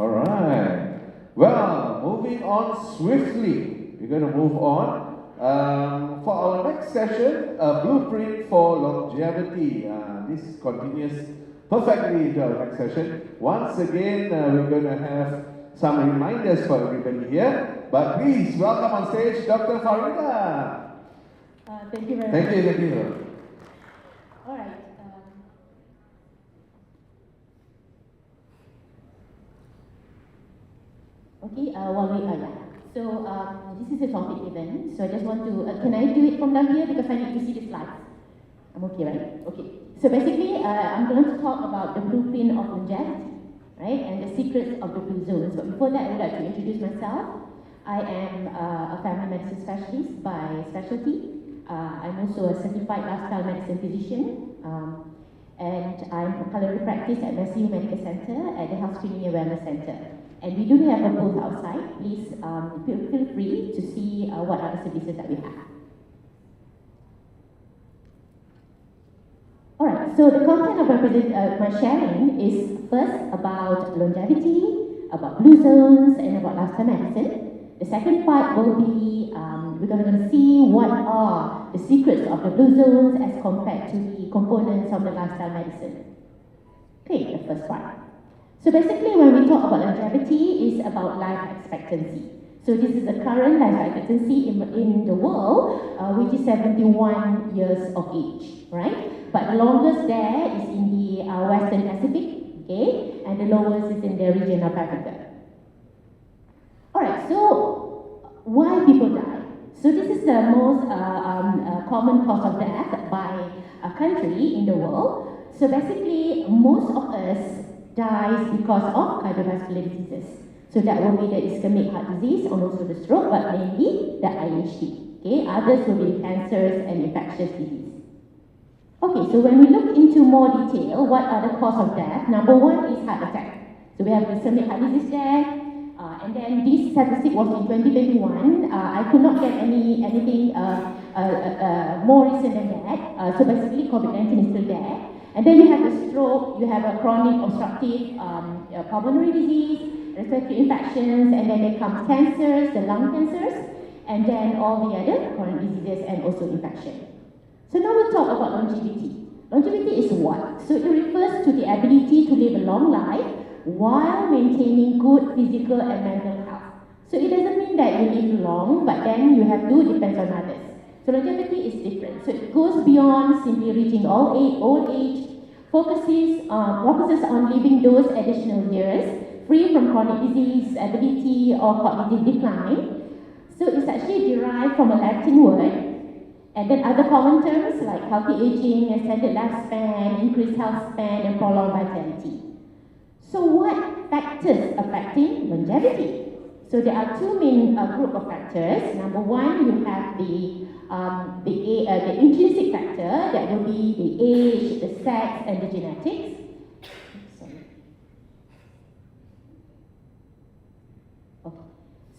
All right. Well, moving on swiftly. We're going to move on. For our next session, a blueprint for longevity. This continues perfectly into our next session. Once again, we're going to have some reminders for everybody here. But please welcome on stage Dr. Faridah. Thank you very much. Thank you. All right. Okay, So this is a topic event. So I just want to, can I do it from down here because I need to see the slides? I'm okay, right? Okay. So basically, I'm going to talk about the blueprint of longevity, right? And the secrets of the blue zones. But before that, I would like to introduce myself. I am a family medicine specialist by specialty. I'm also a certified lifestyle medicine physician. And I'm a culinary practice at Massive Medical Center at the Health Screening and Wellness Center. And we do have a booth outside. Please feel free to see what other services that we have. Alright, so the content of my sharing is first about longevity, about blue zones, and about lifestyle medicine. The second part will be, we're going to see what are the secrets of the blue zones as compared to the components of the lifestyle medicine. Okay, the first part. So basically, when we talk about longevity, it's about life expectancy. So this is the current life expectancy in the world, which is 71 years of age, right? But the longest there is in the Western Pacific, okay? And the lowest is in the region of Africa. Alright, so why people die? So this is the most common cause of death by a country in the world. So basically, most of us dies because of cardiovascular diseases. So that will be the ischemic heart disease and also the stroke, but mainly the IHD. Okay, others will be cancers and infectious disease. Okay, so when we look into more detail, what are the cause of death? Number one is heart attack. So we have ischemic heart disease there. And then this statistic was in 2021. I could not get anything more recent than that. So basically, COVID-19 is still there. And then you have a stroke, you have a chronic obstructive pulmonary disease, respiratory infections, and then there comes cancers, the lung cancers, and then all the other chronic diseases and also infection. So now we'll talk about longevity. Longevity is what? So it refers to the ability to live a long life while maintaining good physical and mental health. So it doesn't mean that you live long, but then you have to depend on others. So longevity is different. So it goes beyond simply reaching old age, focuses on living those additional years free from chronic disease, disability, or cognitive decline. So it's actually derived from a Latin word, and then other common terms like healthy aging, extended lifespan, increased health span, and prolonged vitality. So what factors affecting longevity? So there are two main group of factors. Number one, you have the intrinsic factor, that will be the age, the sex, and the genetics. Okay.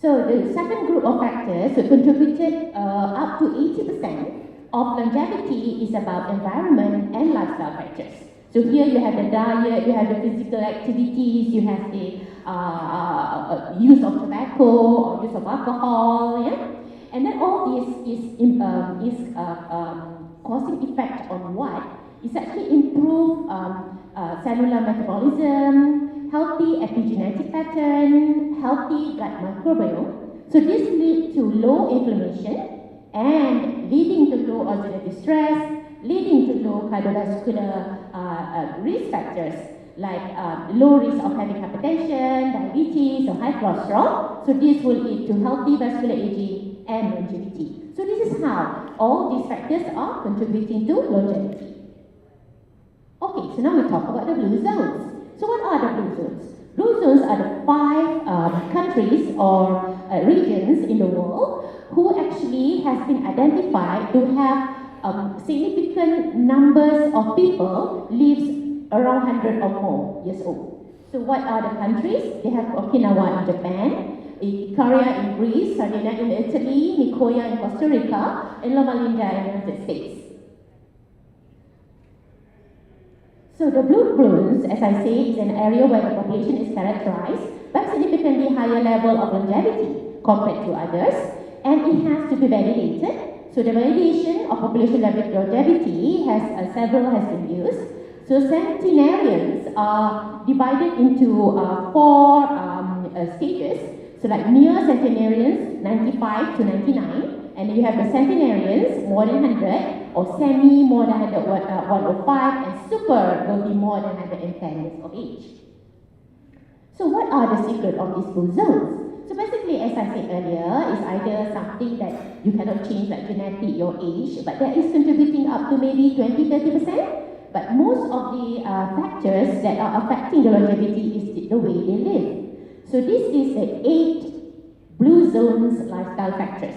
So the second group of factors contributed up to 80% of longevity is about environment and lifestyle factors. So here you have the diet, you have the physical activities, you have the use of tobacco or use of alcohol, yeah? And then all this is causing effect on what? It's actually improve cellular metabolism, healthy epigenetic pattern, healthy gut microbiome. So this leads to low inflammation and leading to low oxidative stress, leading to low cardiovascular risk factors like low risk of having hypertension, diabetes, or high cholesterol. So this will lead to healthy vascular aging and longevity. So this is how all these factors are contributing to longevity. Okay, so now we talk about the blue zones. So what are the blue zones? Blue zones are the 5 countries or regions in the world who actually has been identified to have significant numbers of people lives around 100 or more years old. So what are the countries? They have Okinawa in Japan, Icaria in Greece, Sardinia in Italy, Nicoya in Costa Rica, and Loma Linda in the United States. So the blue zones, as I say, is an area where the population is characterized by significantly higher level of longevity compared to others, and it has to be validated. So the validation of population level longevity has been used. So centenarians are divided into four stages. So like near centenarians, 95 to 99, and then you have the centenarians, more than 100, or semi, more than 105, and super will be more than 110 years of age. So what are the secrets of these blue zones? So basically, as I said earlier, it's either something that you cannot change, like genetic, your age, but that is contributing up to maybe 20-30%. But most of the factors that are affecting the longevity is the way they live. So this is the 8 blue zones lifestyle factors.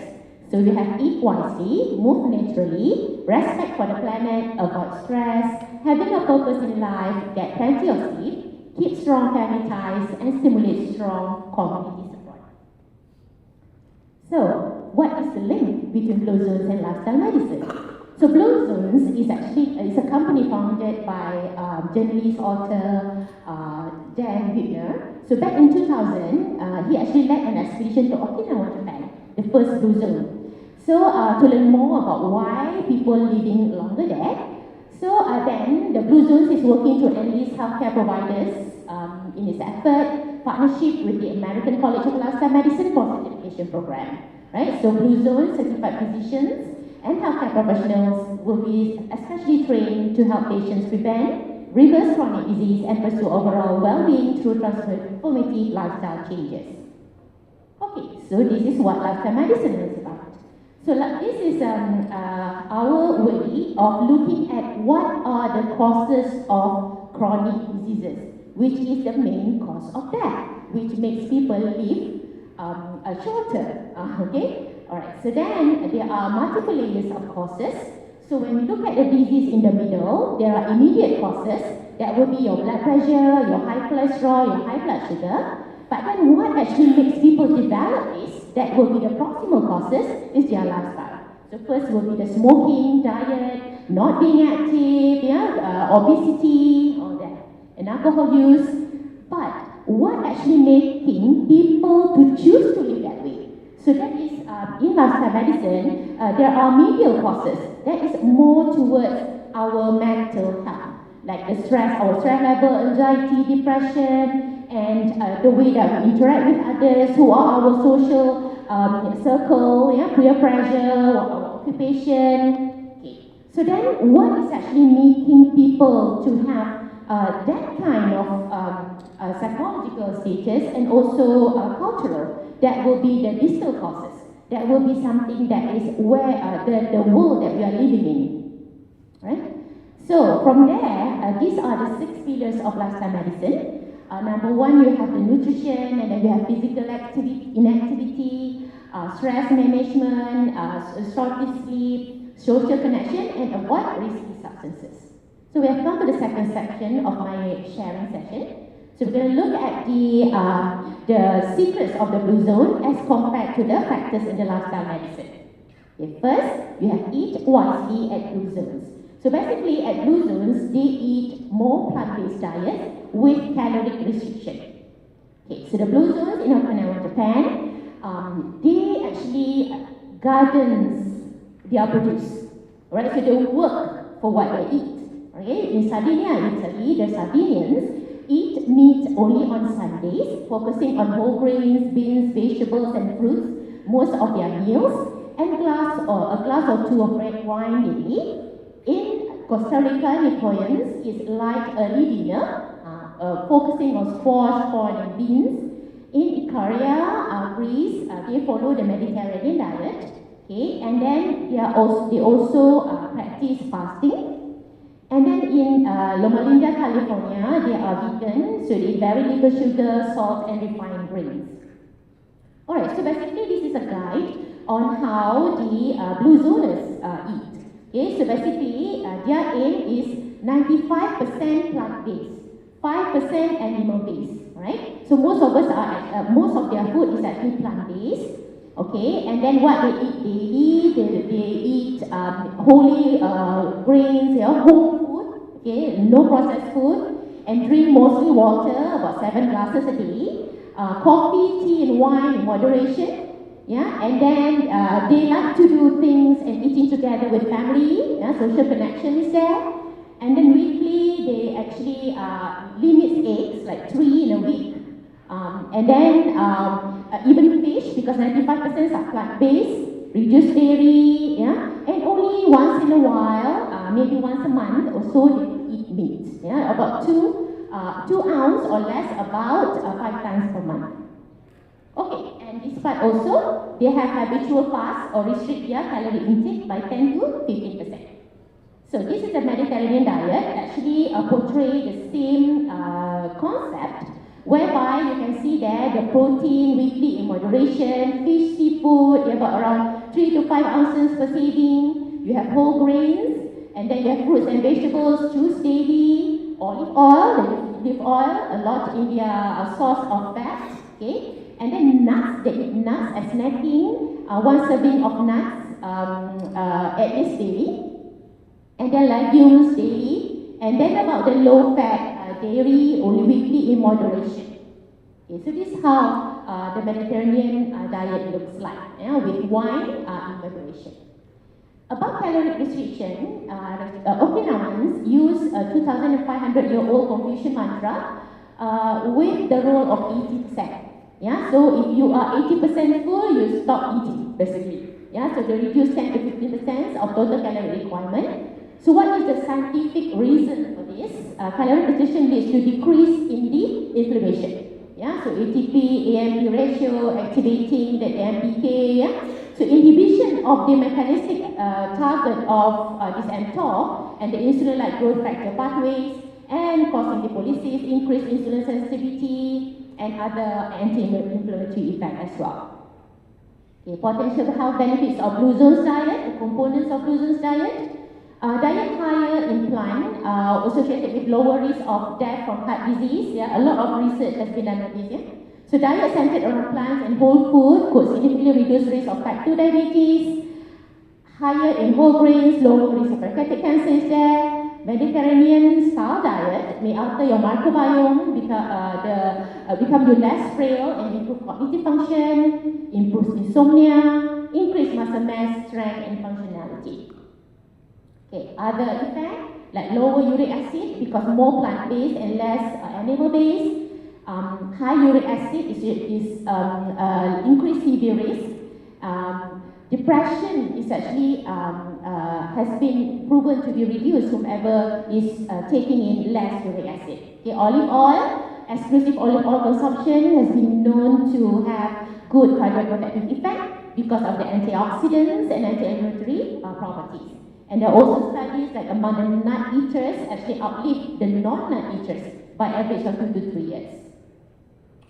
So we have eat wisely, move naturally, respect for the planet, avoid stress, having a purpose in life, get plenty of sleep, keep strong family ties, and stimulate strong community support. So, what is the link between blue zones and lifestyle medicine? So Blue Zones is actually a company founded by journalist, author Dan Whitner. So back in 2000, he actually led an expedition to Okinawa, Japan, the first Blue Zone. So to learn more about why people living longer there. So then the Blue Zones is working to enlist healthcare providers in its effort, partnership with the American College of Lifestyle Medicine for certification program. Right? So Blue Zones certified physicians and healthcare professionals will be especially trained to help patients prevent, reverse chronic disease, and pursue overall well-being through transformative lifestyle changes. Okay, so this is what lifestyle medicine is about. So this is our way of looking at what are the causes of chronic diseases, which is the main cause of death, which makes people live shorter. Okay. Alright, so then there are multiple layers of causes. So when we look at the disease in the middle, there are immediate causes. That will be your blood pressure, your high cholesterol, your high blood sugar. But then what actually makes people develop this, that will be the proximal causes, is their lifestyle. So first will be the smoking, diet, not being active, obesity, all that, and alcohol use. But what actually making people to choose to live that way? So that is, in lifestyle medicine, there are medial causes. That is more towards our mental health, like the stress, our stress level, anxiety, depression, and the way that we interact with others, who are our social circle, peer pressure, our occupation. Okay. So then what is actually making people to have that kind of psychological status and also cultural? That will be the distal causes. That will be something that is where the world that we are living in. Right? So from there, these are the 6 pillars of lifestyle medicine. Number 1, you have the nutrition, and then you have physical activity, inactivity, stress management, short sleep, social connection, and avoid risky substances. So we have come to the second section of my sharing session. So we're going to look at the secrets of the blue zone as compared to the factors in the lifestyle medicine. Okay, first, you have eat wisely at blue zones. So basically at blue zones, they eat more plant-based diet with caloric restriction. Okay, so the blue zones in Okinawa, Japan, they actually gardens their produce. Alright, so they work for what they eat. Okay, in Sardinia, Italy, the Sardinians eat meat only on Sundays, focusing on whole grains, beans, vegetables, and fruits most of their meals, and a glass or 2 of red wine daily. In Costa Rica, Nicoyans is like early dinner, focusing on squash, corn, and beans. In Icaria, Greece, they follow the Mediterranean diet. Okay, and then they also practice fasting. And then in Loma Linda, California, they are vegan, so they eat very little sugar, salt, and refined grains. Alright, so basically this is a guide on how the blue zoners eat. Okay, so basically their aim is 95% plant-based, 5% animal-based. Right? So most of us are most of their food is actually plant-based. Okay, and then what they eat daily, they eat wholly grains, whole food. okay, no processed food, and drink mostly water, about 7 glasses a day, coffee, tea, and wine in moderation, yeah, and then they like to do things and eating together with family, yeah, social connection is there, and then weekly they actually limit eggs, like 3 in a week, and then even fish, because 95% are plant-based, reduce dairy, yeah, and only once in a while, maybe once a month or so, they eat meat, yeah, about 2 ounce or less, about 5 times per month. Okay, and despite also, they have habitual fast or restrict their calorie intake by 10 to 15%. So this is the Mediterranean diet, actually portray the same concept, whereby you can see there the protein weekly in moderation, fish, seafood, you have around 3 to 5 ounces per serving, you have whole grains, and then you have fruits and vegetables, juice daily, olive oil, olive oil, a lot in their source of fat, okay? And then nuts, they eat nuts as snacking, 1 serving of nuts at least daily. And then legumes daily. And then about the low-fat dairy, only weekly in moderation. Okay, so this is how the Mediterranean diet looks like, yeah, with wine in moderation. About caloric restriction, Okinawans use a 2,500-year-old Confucian mantra with the rule of 80%. Yeah, so if you are 80% full, you stop eating, basically. Yeah, so they reduce 10 to 15% of total calorie requirement. So what is the scientific reason for this? Caloric restriction leads to decrease in the inflammation. Yeah, so ATP, AMP ratio, activating the AMPK. Yeah, so inhibition of the mechanistic target of this mTOR and the insulin-like growth factor pathways, and causing lipolysis, increased insulin sensitivity, and other anti-inflammatory effects as well. Okay, potential health benefits of Blue Zone's diet, the components of Blue Zone's diet. Diet higher in plant associated with lower risk of death from heart disease. Yeah, a lot of research has been done on this. Yeah? So diet centered around plants and whole food could significantly reduce risk of type 2 diabetes. Higher in whole grains, lower risk of pancreatic cancer is there. Mediterranean style diet may alter your microbiome, become you less frail, and improve cognitive function, improves insomnia, increase muscle mass, strength, and functionality. Okay, other effects like lower uric acid because more plant-based and less animal-based. High uric acid is increased CV risk. Depression is actually has been proven to be reduced whomever is taking in less uric acid. Okay, olive oil, exclusive olive oil consumption has been known to have good cardioprotective effect because of the antioxidants and anti-inflammatory properties. And there are also studies like among the nut eaters actually outlive the non-nut eaters by average of 2 to 3 years.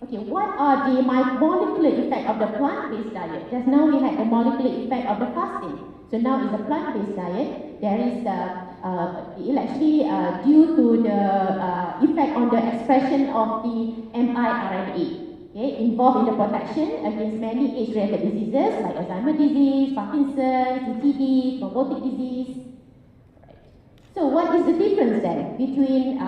Okay, what are the molecular effect of the plant-based diet? Just now we had the molecular effect of the fasting. So now is the plant-based diet. There is the actually due to the effect on the expression of the miRNA. Okay, involved in the protection against many age-related diseases like Alzheimer's disease, Parkinson's, CTD, thrombotic disease. Right. So what is the difference then between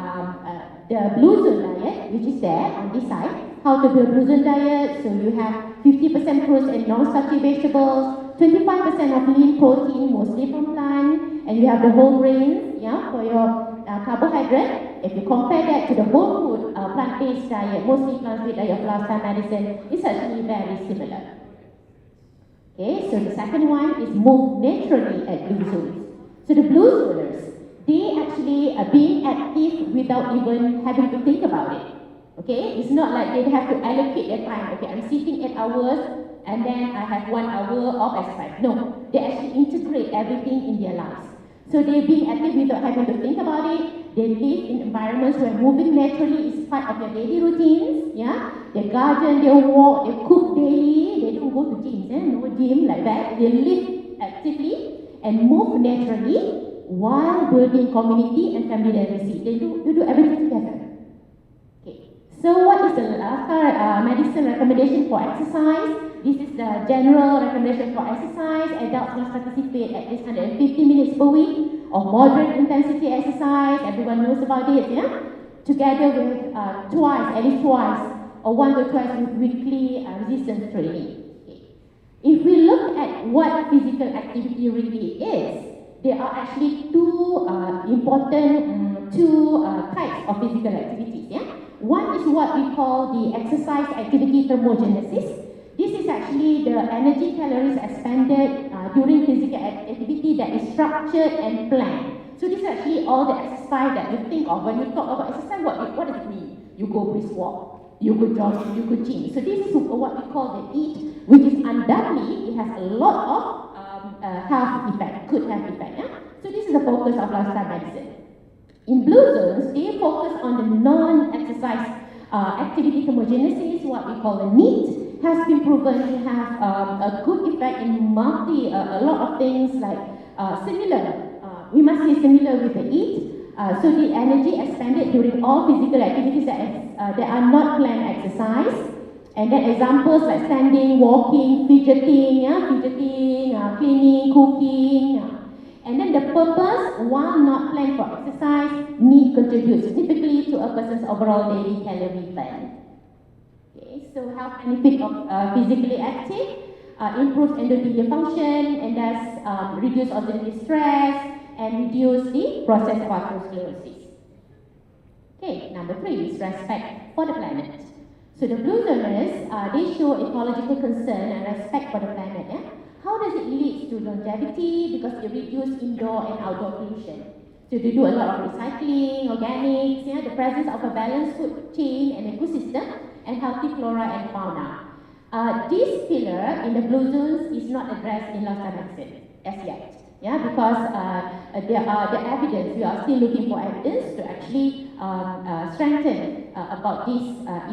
the Blue Zone diet, which is there on this side, how to build Blue Zone diet? So you have 50% fruits and non-starchy vegetables, 25% of lean protein, mostly from plant, and you have the whole grains, yeah, for your carbohydrate. If you compare that to the whole food plant-based diet, mostly plant-based diet of lifestyle medicine, it's actually very similar. Okay, so the second one is move naturally at Blue Zones. So the Blue Zoners, they actually are being active without even having to think about it. Okay, it's not like they have to allocate their time. Okay, I'm sitting 8 hours and then I have 1 hour of exercise. No, they actually integrate everything in their lives. So they're being active without having to think about it. They live in environments where moving naturally is part of their daily routines. Yeah, they garden, they walk, they cook daily. They don't go to gyms, no gym like that. They live actively and move naturally while building community and family dynamics. They do everything together. Okay. So what is the medicine recommendation for exercise? This is the general recommendation for exercise. Adults must participate at least 150 minutes per week or moderate intensity exercise, everyone knows about it, yeah? Together with at least twice, or 1 to 2 with weekly resistance training. Okay. If we look at what physical activity really is, there are actually two important types of physical activities. Yeah? One is what we call the exercise activity thermogenesis. This is actually the energy calories expended during physical activity that is structured and planned. So this is actually all the exercise that you think of when you talk about exercise. What does it mean? You go brisk walk, you go jogging, you go gym. So this is what we call the EAT, which is undoubtedly, it has a lot of health effect, good health effect. Yeah? So this is the focus of lifestyle medicine. In blue zones, they focus on the non-exercise activity thermogenesis, what we call the NEAT, has been proven to have a good effect in a lot of things like similar. We must say similar with the EAT. So the energy expended during all physical activities that are not planned exercise. And then examples like standing, walking, fidgeting, cleaning, cooking. And then the purpose, while not planned for exercise, need contribute significantly to a person's overall daily calorie burn. Okay, so health benefit of physically active, improves endothelial function, and thus reduce oxidative stress, and reduce the process of atherosclerosis. Okay, number 3 is respect for the planet. So the blue zoners, they show ecological concern and respect for the planet. Yeah? How does it lead to longevity? Because it reduces indoor and outdoor pollution. So they do a lot of recycling, organics, the presence of a balanced food chain and ecosystem, and healthy flora and fauna. This pillar in the blue zones is not addressed in lifestyle medicine as yet. Yeah, because there are the evidence, we are still looking for evidence to actually strengthen about this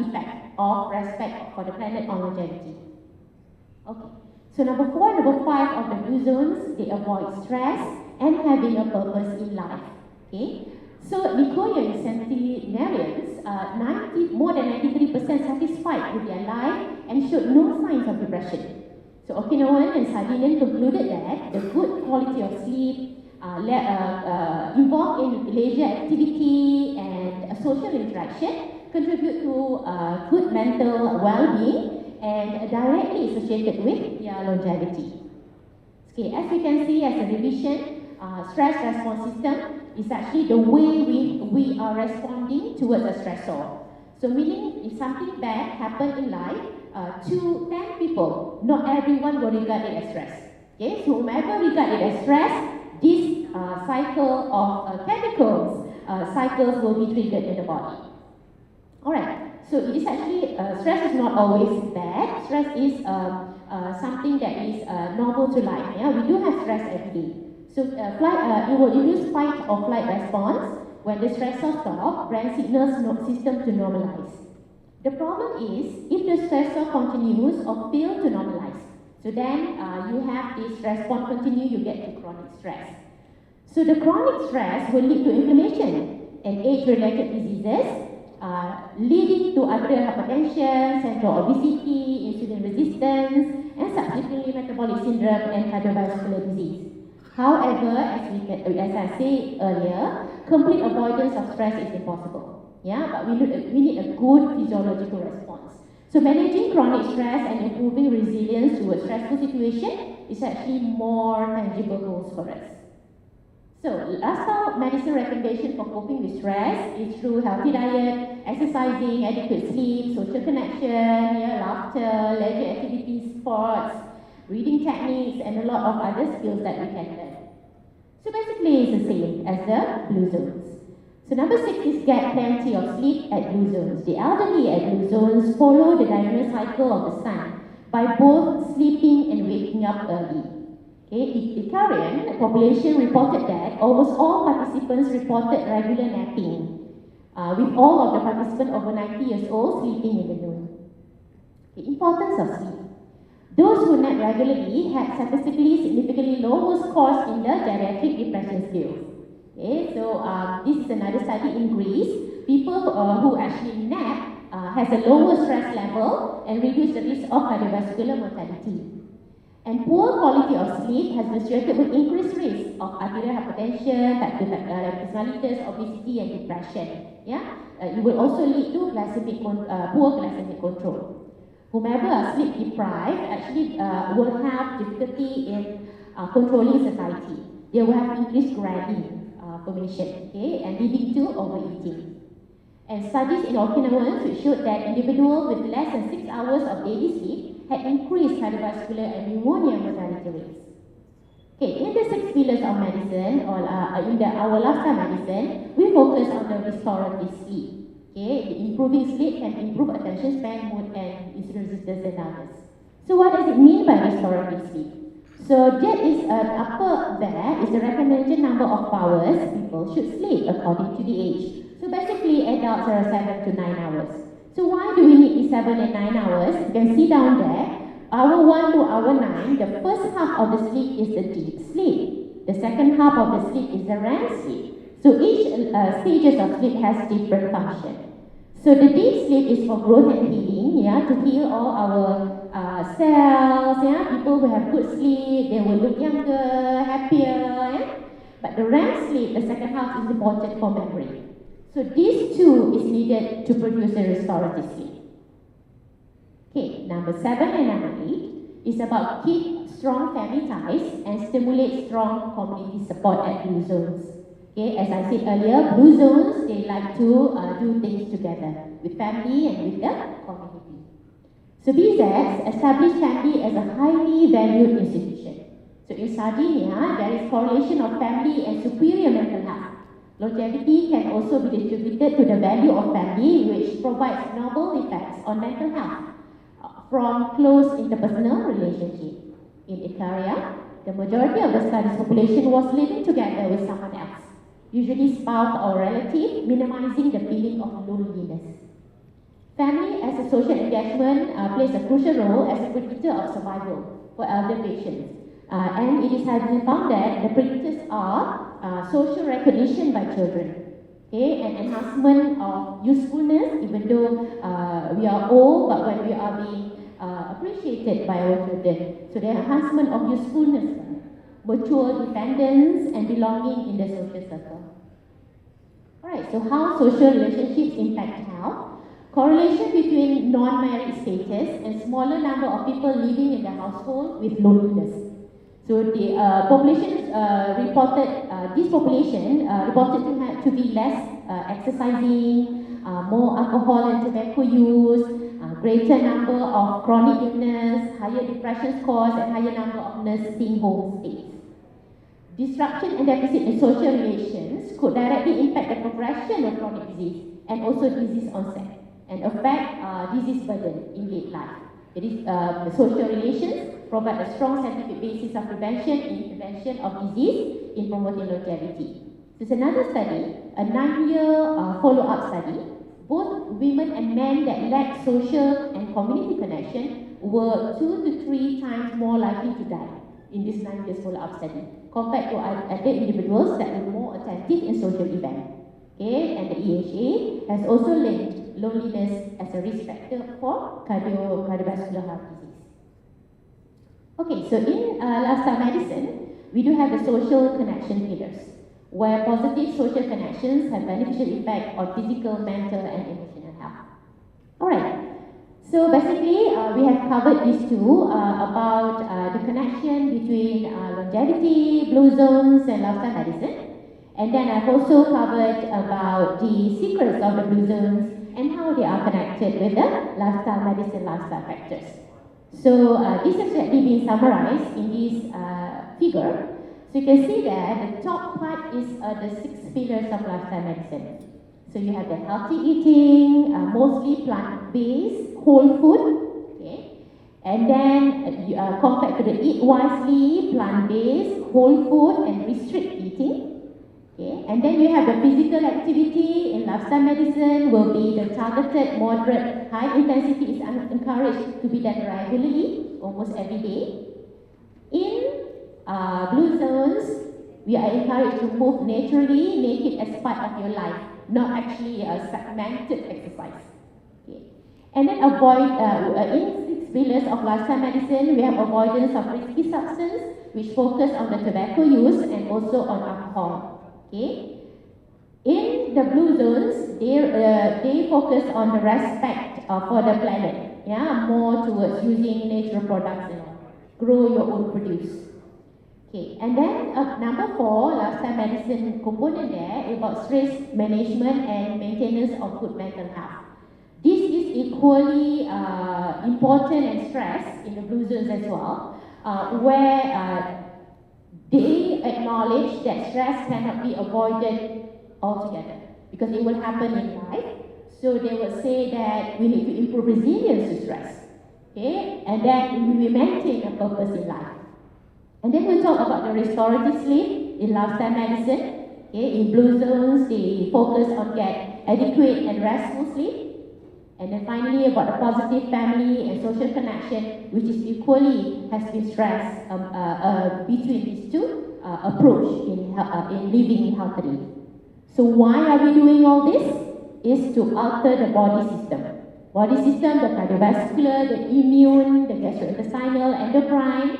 effect of respect for the planet on longevity. Okay, so number 4 and number 5 of the blue zones, they avoid stress and having a purpose in life. Okay, so Nicoyan centenarians, more than 93% satisfied with their life and showed no signs of depression. So Okinawan and Sardinian concluded that the good quality of sleep involved in leisure activity and social interaction contribute to good mental well-being and directly associated with their longevity. Okay, as we can see as a revision, stress response system is actually the way we are responding towards a stressor. So meaning if something bad happened in life, to 10 people, not everyone will regard it as stress. Okay, so whomever regard it as stress, this cycle of chemicals cycles will be triggered in the body. Alright, so it is actually, stress is not always bad. Stress is something that is normal to life. Yeah? We do have stress every day. So it will induce fight or flight response. When the stressor stops, brain signals system to normalize. The problem is, if the stressor continues or fails to normalize, so then you have this response continue, you get to chronic stress. So the chronic stress will lead to inflammation and age-related diseases, leading to arterial hypertension, central obesity, insulin resistance, and subsequently metabolic syndrome and cardiovascular disease. However, as I said earlier, complete avoidance of stress is impossible. Yeah, but we need a good physiological response. So managing chronic stress and improving resilience to a stressful situation is actually more tangible goals for us. So lifestyle medicine recommendation for coping with stress is through healthy diet, exercising, adequate sleep, social connection, laughter, leisure activities, sports, reading techniques, and a lot of other skills that we can learn. So basically it's the same as the blue zones. So number 6 is get plenty of sleep at blue zones. The elderly at blue zones follow the diurnal cycle of the sun by both sleeping and waking up early. Okay, Icarian population reported that almost all participants reported regular napping, with all of the participants over 90 years old sleeping in the noon. The importance of sleep. Those who nap regularly had statistically significantly lower scores in the geriatric depression scale. Okay, so this is another study in Greece. People who actually nap has a lower stress level and reduce the risk of cardiovascular mortality. And poor quality of sleep has been associated with increased risk of arterial hypertension, type 2 diabetes mellitus, obesity, and depression. Yeah, it will also lead to poor glycemic control. Whomever are sleep deprived actually will have difficulty in controlling satiety. They will have increased ghrelin formation, okay, and leading to overeating. And studies in Okinawans which showed that individuals with less than 6 hours of daily sleep had increased cardiovascular and pneumonia mortality rates. Okay, in the 6 pillars of medicine, or in our lifestyle medicine, we focus on the restorative sleep. Okay, the improving sleep can improve attention span, mood, and insulin resistance and others. So what does it mean by restorative sleep? So that is upper there is the recommended number of hours people should sleep according to the age. So basically adults are 7 to 9 hours. So why do we need these 7 and 9 hours? You can see down there, hour 1 to hour 9, the first half of the sleep is the deep sleep. The second half of the sleep is the REM sleep. So each stages of sleep has different function. So the deep sleep is for growth and healing, yeah, to heal all our cells, yeah. People who have good sleep, they will look younger, happier, yeah. But the REM sleep, the second half, is important for memory. So these two is needed to produce a restorative sleep. Okay, number 7 and number 8 is about keep strong family ties and stimulate strong community support at blue zones. Okay, as I said earlier, blue zones, they like to do things together with family and with the community. So BZs establish family as a highly valued institution. So in Sardinia, there is correlation of family and superior mental health. Longevity can also be distributed to the value of family, which provides novel effects on mental health from close interpersonal relationship. In Icaria, the majority of the study's population was living together with someone else, usually spouse or relative, minimizing the feeling of loneliness. Family as a social engagement plays a crucial role as a predictor of survival for elder patients. And it has been found that the predictors are social recognition by children, okay, and enhancement of usefulness, even though we are old, but when we are being appreciated by our children. So the enhancement of usefulness, mutual dependence, and belonging in the social circle. Alright, so how social relationships impact health? Correlation between non-married status and smaller number of people living in the household with loneliness. So the population reported, this population reported to be less exercising, more alcohol and tobacco use, greater number of chronic illness, higher depression scores, and higher number of nursing home stays. Disruption and deficit in social relations could directly impact the progression of chronic disease and also disease onset and affect disease burden in late life. It is the social relations provide a strong scientific basis of prevention and intervention of disease in promoting longevity. There's another study, a 9-year follow-up study. Both women and men that lack social and community connection were 2 to 3 times more likely to die in this 9 years follow-up study compared to other individuals that were more attentive in social events. Okay, and the EHA has also linked loneliness as a risk factor for cardiovascular heart disease. Okay, so in lifestyle medicine, we do have the social connection pillars, where positive social connections have beneficial effect on physical, mental, and emotional health. Alright, so basically we have covered these two about the connection between longevity, blue zones, and lifestyle medicine. And then I've also covered about the secrets of the blue zones and how they are connected with the lifestyle medicine lifestyle factors. So this has actually been summarized in this figure. So you can see that the top part is the 6 pillars of lifestyle medicine. So you have the healthy eating, mostly plant-based, whole food, okay? And then compared to the eat wisely, plant-based, whole food, and restrict eating. Okay, and then you have the physical activity in lifestyle medicine will be the targeted, moderate, high intensity is encouraged to be done regularly, almost every day. In blue zones, we are encouraged to move naturally, make it as part of your life, not actually a segmented exercise. Okay. And then avoid, in pillars of lifestyle medicine, we have avoidance of risky substance, which focus on the tobacco use and also on alcohol. Okay. In the blue zones, they focus on the respect for the planet. Yeah, more towards using natural products and all. Grow your own produce. Okay, and then number 4, lifestyle medicine component there about stress management and maintenance of good mental health. This is equally important and stressed in the blue zones as well, where they acknowledge that stress cannot be avoided altogether because it will happen in life. So they will say that we need to improve resilience to stress, okay, and then we maintain a purpose in life. And then we talk about the restorative sleep in lifestyle medicine. Okay, in blue zones, they focus on get adequate and restful sleep. And then finally, about the positive family and social connection, which is equally has been stressed between these two approach in living healthily. So why are we doing all this? Is to alter the body system. Body system, the cardiovascular, the immune, the gastrointestinal, endocrine,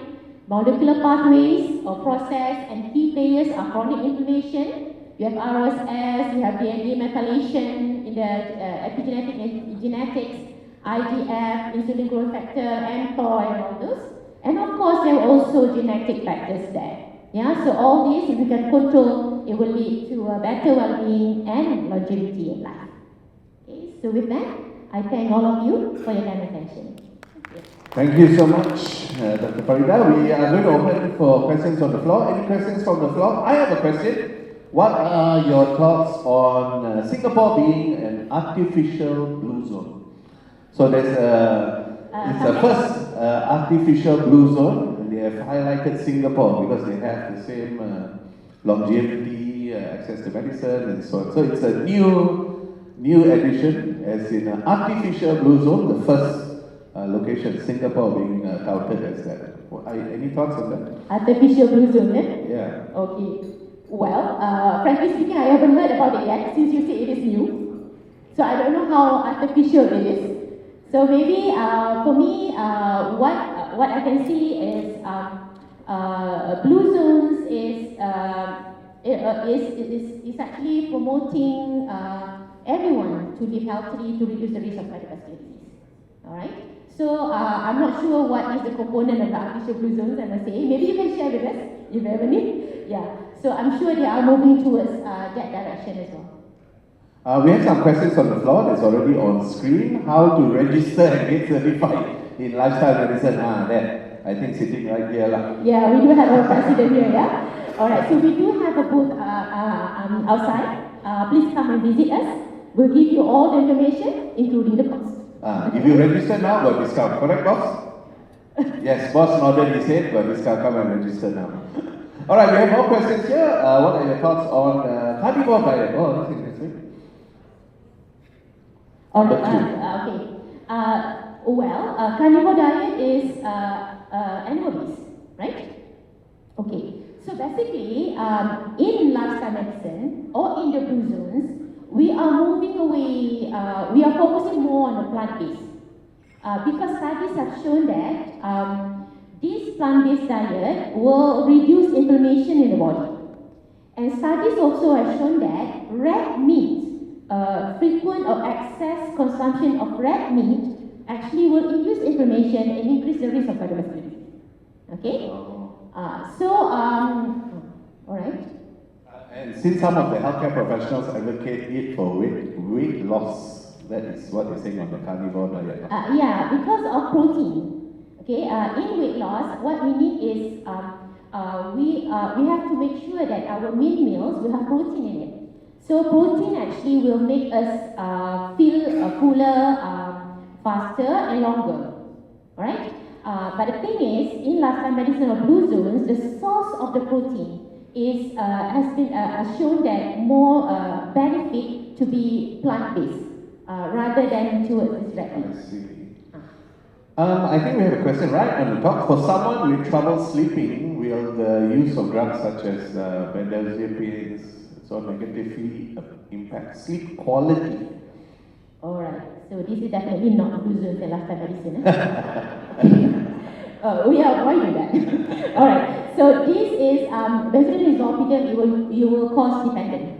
molecular pathways or process and key players are chronic inflammation. You have RSS, you have DNA methylation in the epigenetic and genetics, IGF, insulin growth factor, mTOR and all those. And of course, there are also genetic factors there. Yeah, so all these, if we can control, it will lead to a better well-being and longevity in life. Okay, so with that, I thank all of you for your kind attention. Thank you so much, Dr. Faridah. We are going to open for questions on the floor. Any questions from the floor? I have a question. What are your thoughts on Singapore being an artificial blue zone? So there's it's the first artificial blue zone, and they have highlighted Singapore because they have the same longevity, access to medicine, and so on. So it's a new addition, as in an artificial blue zone, the first location, Singapore being touted as that. Any thoughts on that? Artificial blue zone, eh? Yeah. Okay. Well, frankly speaking, I haven't heard about it yet since you say it is new. So I don't know how artificial it is. So maybe for me, what I can see is blue zones is actually promoting everyone to live healthily to reduce the risk of cardiovascular disease. All right. So I'm not sure what is the component of the artificial blue zones, I must say. Maybe you can share with us if you have any. Yeah. So I'm sure they are moving towards that direction as well. We have some questions on the floor that's already on screen. How to register and get certified in lifestyle medicine? There, I think sitting right here. Yeah, we do have our president here, yeah? Alright, so we do have a booth outside. Please come and visit us. We'll give you all the information, including the cost. If you register now, got discount. Correct, boss? Yes, boss nodded his head, got discount. Come and register now. Alright, we have more questions here. What are your thoughts on carnivore diet? Oh, that's interesting. Okay. Carnivore diet is animal-based, right? Okay. So basically, in lifestyle medicine or in the blue zones, we are moving away. We are focusing more on the plant-based because studies have shown that this plant-based diet will reduce inflammation in the body. And studies also have shown that red meat, frequent or excess consumption of red meat actually will induce inflammation and increase the risk of cardiovascular disease. Okay? Alright. And since some of the healthcare professionals advocate it for weight loss, that is what they're saying on the carnivore diet. Yeah, because of protein. Okay, in weight loss, what we need is we have to make sure that our main meals will have protein in it. So protein actually will make us feel fuller, faster and longer. Alright? But the thing is, in lifestyle medicine or blue zones, the source of the protein has been shown that more benefit to be plant-based rather than towards red meat. I see. I think we have a question right on the top. For someone with trouble sleeping, will the use of drugs such as benzodiazepines so negatively impact sleep quality? Alright. So this is definitely not blue zones and lifestyle medicine. We are avoiding that. Alright, so this is basically Zolpidem, you will cause dependence,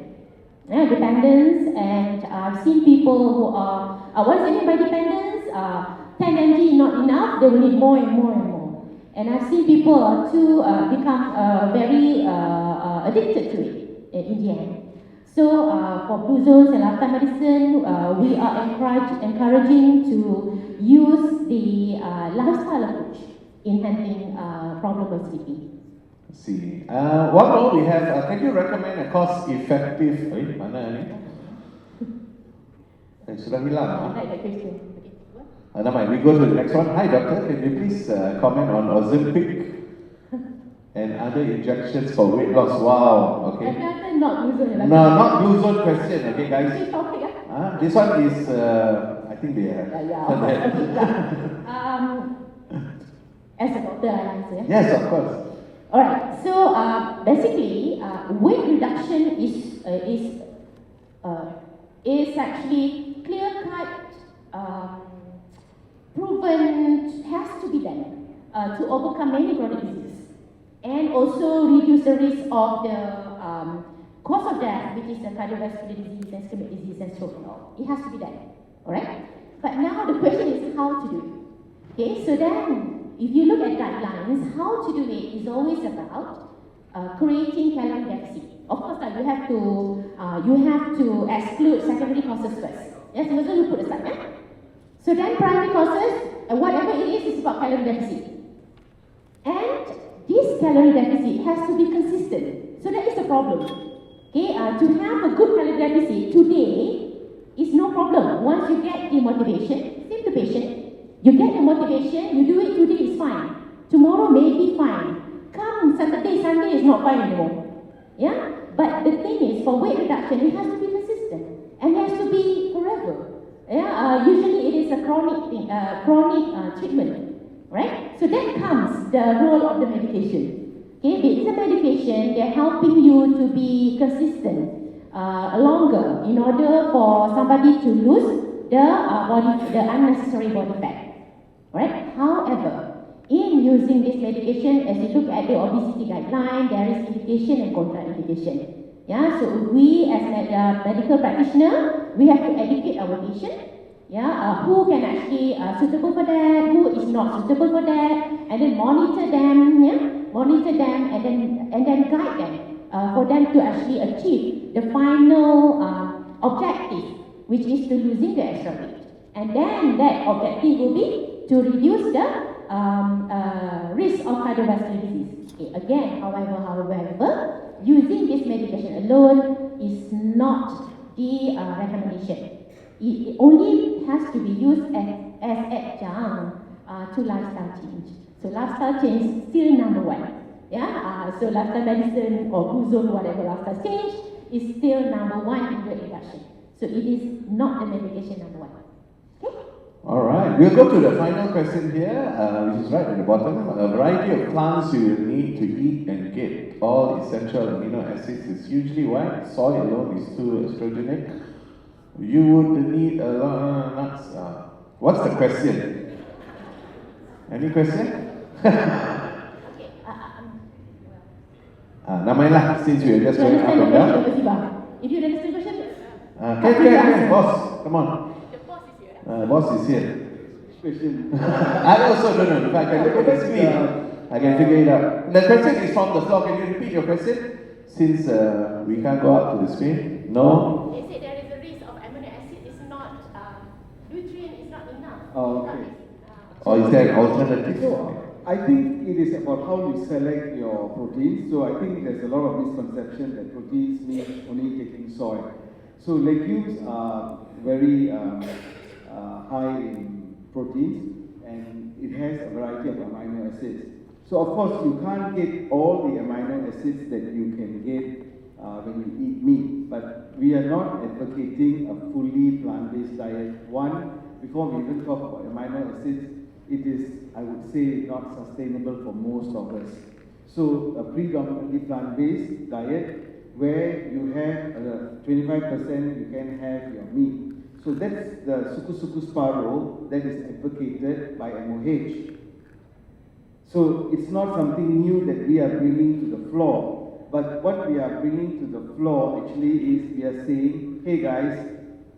and I've seen people who are, what is it mean by dependence? 10 mg not enough, they will need more and more and more. And I've seen people to become very addicted to it in the end. So for blue zones and lifestyle medicine, we are encouraging to use the lifestyle approach in handling problem of sleeping. See. One more we have, can you recommend a cost-effective, mana ni? Sudah hilang. I like that question. Never mind, we go to the next one. Hi doctor, can you please comment on Ozempic and other injections for weight loss? Wow, okay. Not blue zone. No, not blue zone question, okay guys. Which topic? This one is, I think they have. As a doctor, I answer. Yes, of course. Alright, so basically, weight reduction is actually clear-cut, proven, has to be done to overcome many chronic diseases and also reduce the risk of the cause of death, which is the cardiovascular disease and ischemic disease and stroke and all. It has to be done. Alright? But now the question is how to do it. Okay, so then if you look at guidelines, how to do it is always about creating calorie deficit. Of course, you have to exclude secondary causes first. Yes, so you put aside. Eh? So then primary causes, whatever it is about calorie deficit. And this calorie deficit has to be consistent. So that is the problem. Okay, to have a good calorie deficit today is no problem. Once you get the motivation, same to patient. You get the motivation, you do it today is fine. Tomorrow may be fine. Come Saturday, Sunday is not fine anymore. Yeah? But the thing is, for weight reduction, it has to be consistent. And it has to be forever. Yeah? Usually it is a chronic thing, chronic treatment. Right? So then comes the role of the medication. Okay? It's a medication, they're helping you to be consistent longer in order for somebody to lose the unnecessary body fat. Right? However, in using this medication, as you look at the obesity guideline, there is indication and contraindication. Yeah, so we as medical practitioner, we have to educate our patient. Yeah, who can actually suitable for that, who is not suitable for that, and then monitor them. Yeah, monitor them, and then guide them for them to actually achieve the final objective, which is to losing the extra weight. And then that objective will be to reduce the risk of cardiovascular disease. Okay, again, however, using this medication alone is not the recommendation. It only has to be used as adjunct to lifestyle change. So lifestyle change is still number one. Yeah, so lifestyle medicine or blue zone, whatever lifestyle change is still number one in weight reduction. So it is not the medication number one. Okay? All right, we'll go to the final question here, which is right at the bottom. A variety of plants you will need to eat and get all essential amino acids is usually white. Soy alone is too estrogenic. You would need a lot of nuts. What's the question? Any question? Never mind, since we are just going up and down. If you understand the question, Okay, boss, come on. Boss is here. Question. I also don't know. If I can look at the screen, I can figure it out. The question is from the floor. Can you repeat your question? Since we can't go up to the screen. No? They said there is a risk of amino acid is not, nutrient is not enough. Oh, okay. Or is there an alternative? So, I think it is about how you select your proteins. So I think there's a lot of misconception that proteins mean only taking soy. So legumes are very high in proteins, and it has a variety of amino acids. So of course you can't get all the amino acids that you can get when you eat meat, but we are not advocating a fully plant-based diet. One, before we even talk about amino acids, it is, I would say, not sustainable for most of us. So a predominantly plant-based diet where you have 25% you can have your meat. So that's the suku-suku sparrow that is advocated by MOH. So it's not something new that we are bringing to the floor, but what we are bringing to the floor actually is we are saying, hey guys,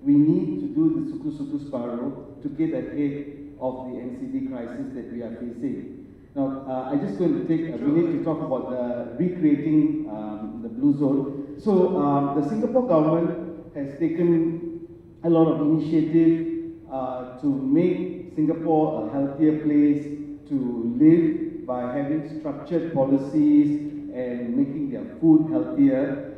we need to do the suku-suku sparrow to get ahead of the NCD crisis that we are facing. Now, I'm just going to take a minute to talk about the recreating the blue zone. So the Singapore government has taken a lot of initiative to make Singapore a healthier place to live by having structured policies and making their food healthier,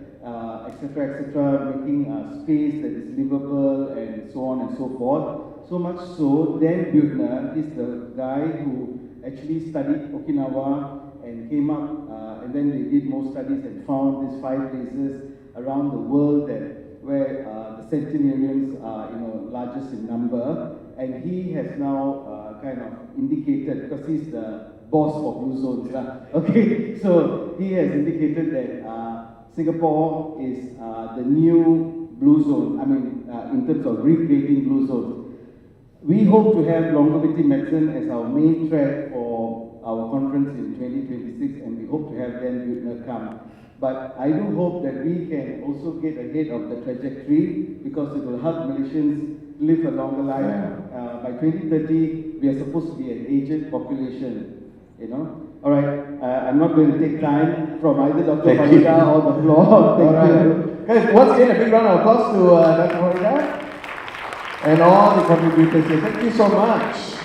etc., making a space that is livable and so on and so forth. So much so, Dan Buettner is the guy who actually studied Okinawa and came up, and then they did more studies and found these 5 places around the world where the centenarians are largest in number, and he has now kind of indicated, because he's the boss for blue zones, okay, so he has indicated that Singapore is the new blue zone, in terms of recreating blue zones. We hope to have longevity medicine as our main track for our conference in 2026, and we hope to have Dan Buettner come. But I do hope that we can also get ahead of the trajectory, because it will help Malaysians live a longer life. By 2030, we are supposed to be an aged population, All right, I'm not going to take time from either Dr. Faridah or the floor. Thank you. Guys, once again, a big round of applause to Dr. Faridah and all the contributors here. Thank you so much.